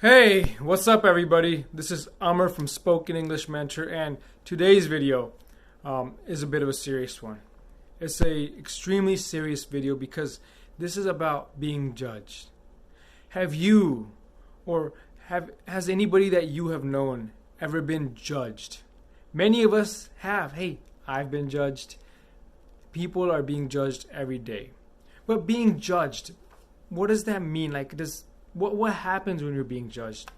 Hey, what's up everybody? This is Amr from Spoken English Mentor, and today's video is a bit of a serious one. It's a extremely serious video because this is about being judged. Have you has anybody that you have known ever been judged? Many of us have. Hey, I've been judged. People are being judged every day. But being judged, what does that mean? What happens when you're being judged?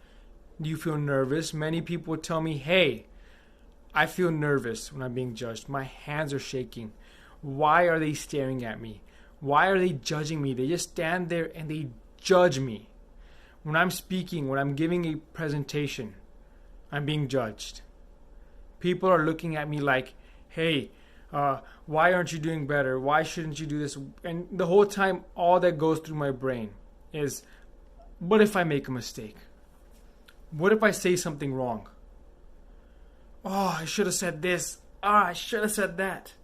Do you feel nervous? Many people tell me, hey, I feel nervous when I'm being judged. My hands are shaking. Why are they staring at me? Why are they judging me? They just stand there and they judge me. When I'm speaking, when I'm giving a presentation, I'm being judged. People are looking at me like, hey, why aren't you doing better? Why shouldn't you do this? And the whole time, all that goes through my brain is, what if I make a mistake? What if I say something wrong? Oh, I should have said this. I should have said that.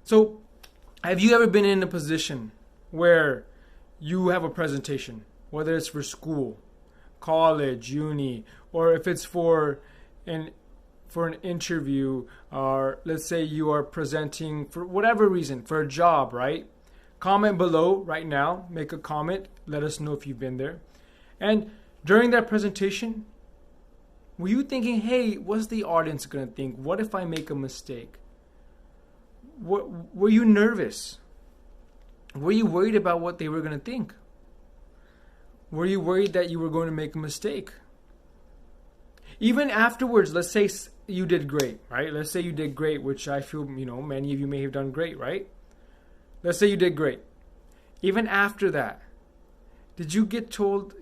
So, have you ever been in a position where you have a presentation, whether it's for school, college, uni, or if it's for an interview, or let's say you are presenting for whatever reason, for a job, right? Comment below right now. Make a comment. Let us know if you've been there. And during that presentation, were you thinking, hey, what's the audience going to think? What if I make a mistake? Were you nervous? Were you worried about what they were going to think? Were you worried that you were going to make a mistake? Even afterwards, let's say you did great, right? Let's say you did great, which I feel, many of you may have done great, right? Let's say you did great. Even after that, did you get told,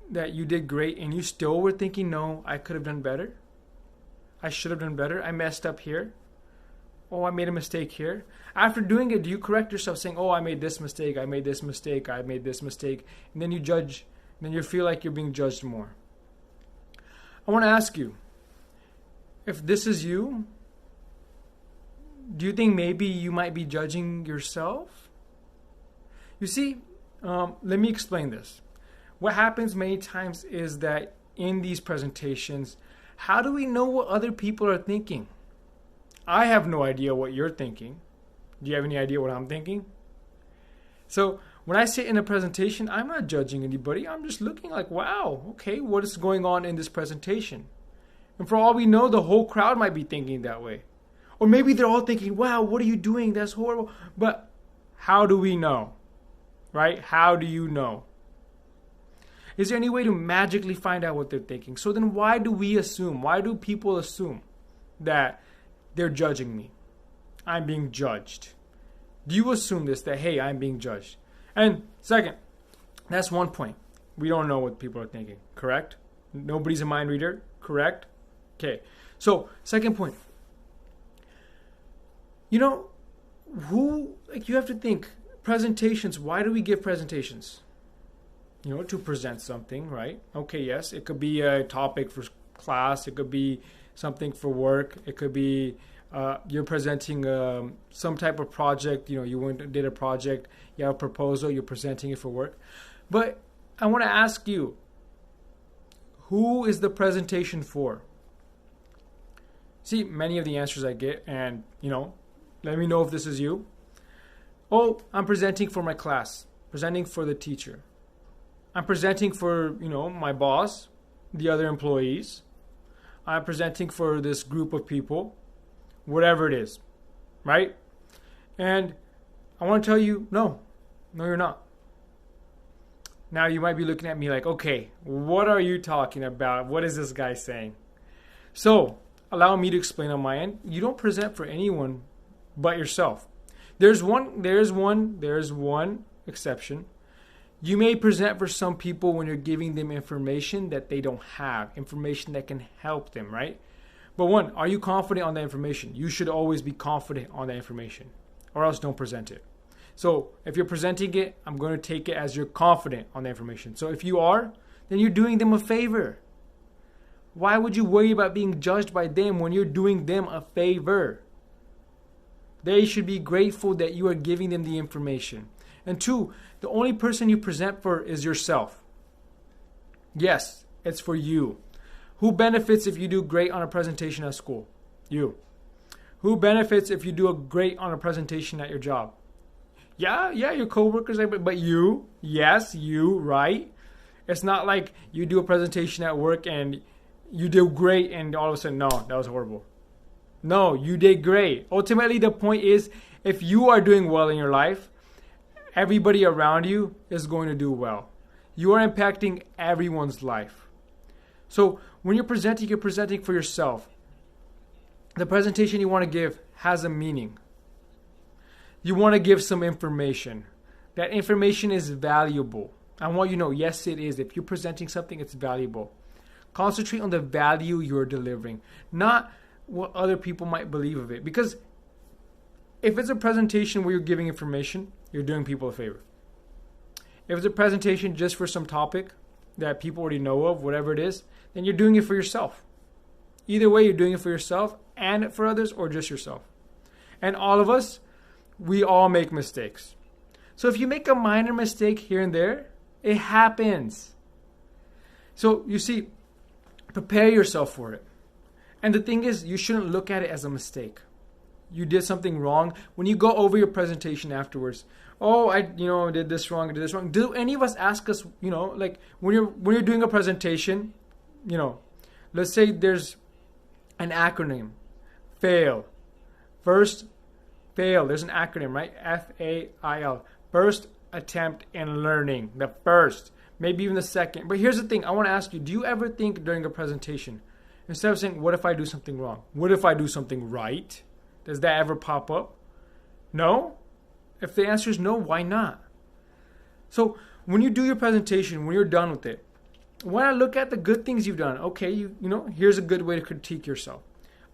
that you did great and you still were thinking, no, I could have done better? I should have done better. I messed up here. Oh, I made a mistake here. After doing it, do you correct yourself saying, oh, I made this mistake, I made this mistake, I made this mistake, and then you judge, and then you feel like you're being judged more? I want to ask you, if this is you, do you think maybe you might be judging yourself? You see, let me explain this. What happens many times is that in these presentations, how do we know what other people are thinking? I have no idea what you're thinking. Do you have any idea what I'm thinking? So when I sit in a presentation, I'm not judging anybody. I'm just looking like, wow, okay, what is going on in this presentation? And for all we know, the whole crowd might be thinking that way. Or maybe they're all thinking, wow, what are you doing? That's horrible. But how do we know? Right? How do you know? Is there any way to magically find out what they're thinking? So then why do we assume? Why do people assume that they're judging me? I'm being judged. Do you assume this, that, hey, I'm being judged? And second, that's one point. We don't know what people are thinking, correct? Nobody's a mind reader, correct? Okay, so second point. You have to think, presentations, why do we give presentations? To present something, right? Okay, yes, it could be a topic for class, it could be something for work, it could be you're presenting some type of project, you went and did a project, you have a proposal, you're presenting it for work. But I want to ask you, who is the presentation for? See, many of the answers I get, and let me know if this is you. Oh, I'm presenting for my class, presenting for the teacher. I'm presenting for, my boss, the other employees. I'm presenting for this group of people, whatever it is, right? And I want to tell you, no, you're not. Now you might be looking at me like, okay, what are you talking about? What is this guy saying? So allow me to explain on my end. You don't present for anyone but yourself. There's one exception. You may present for some people when you're giving them information that they don't have, information that can help them, right? But one, are you confident on that information? You should always be confident on that information, or else don't present it. So if you're presenting it, I'm going to take it as you're confident on the information. So if you are, then you're doing them a favor. Why would you worry about being judged by them when you're doing them a favor? They should be grateful that you are giving them the information. And two, the only person you present for is yourself. Yes, it's for you. Who benefits if you do great on a presentation at school? You. Who benefits if you do a great on a presentation at your job? Yeah, your coworkers, but you. Yes, you, right? It's not like you do a presentation at work and you do great and all of a sudden, no, that was horrible. No, you did great. Ultimately, the point is, if you are doing well in your life, everybody around you is going to do well. You are impacting everyone's life. So when you're presenting for yourself. The presentation you want to give has a meaning. You want to give some information. That information is valuable. I want you to know, yes, it is. If you're presenting something, it's valuable. Concentrate on the value you're delivering, not what other people might believe of it. Because if it's a presentation where you're giving information, you're doing people a favor. If it's a presentation just for some topic that people already know of, whatever it is, then you're doing it for yourself. Either way, you're doing it for yourself and for others, or just yourself. And all of us, we all make mistakes. So if you make a minor mistake here and there, it happens. So you see, prepare yourself for it. And the thing is, you shouldn't look at it as a mistake. You did something wrong. When you go over your presentation afterwards, oh, I did this wrong, Do any of us ask us, like when you're doing a presentation, let's say there's an acronym, FAIL. First, FAIL. There's an acronym, right? FAIL. First attempt in learning. The first, maybe even the second. But here's the thing. I want to ask you, do you ever think during a presentation, instead of saying, what if I do something wrong? What if I do something right? Does that ever pop up? No? If the answer is no, why not? So when you do your presentation, when you're done with it, why not look at the good things you've done? Okay, here's a good way to critique yourself.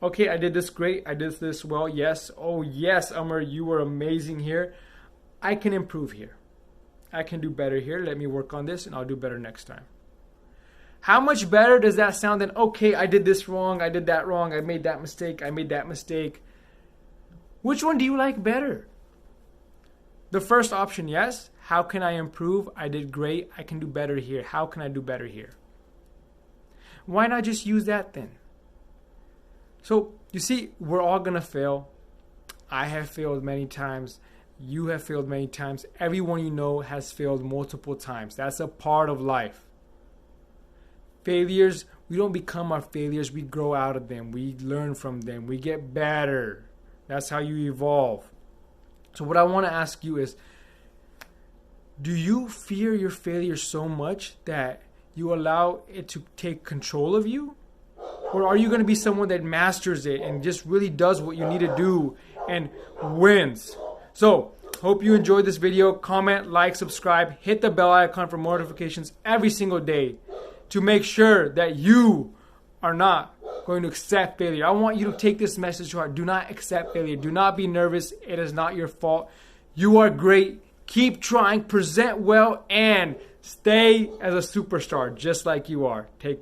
Okay, I did this great. I did this well. Yes. Oh, yes, Amr, you were amazing here. I can improve here. I can do better here. Let me work on this and I'll do better next time. How much better does that sound than, okay, I did this wrong. I did that wrong. I made that mistake. Which one do you like better? The first option, yes. How can I improve? I did great. I can do better here. How can I do better here? Why not just use that then? So, you see, we're all going to fail. I have failed many times. You have failed many times. Everyone you know has failed multiple times. That's a part of life. Failures, we don't become our failures. We grow out of them. We learn from them. We get better. That's how you evolve. So what I want to ask you is, do you fear your failure so much that you allow it to take control of you? Or are you going to be someone that masters it and just really does what you need to do and wins? So, hope you enjoyed this video. Comment, like, subscribe, hit the bell icon for more notifications every single day to make sure that you are not going to accept failure. I want you to take this message to heart. Do not accept failure. Do not be nervous. It is not your fault. You are great. Keep trying, present well, and stay as a superstar just like you are. Take care.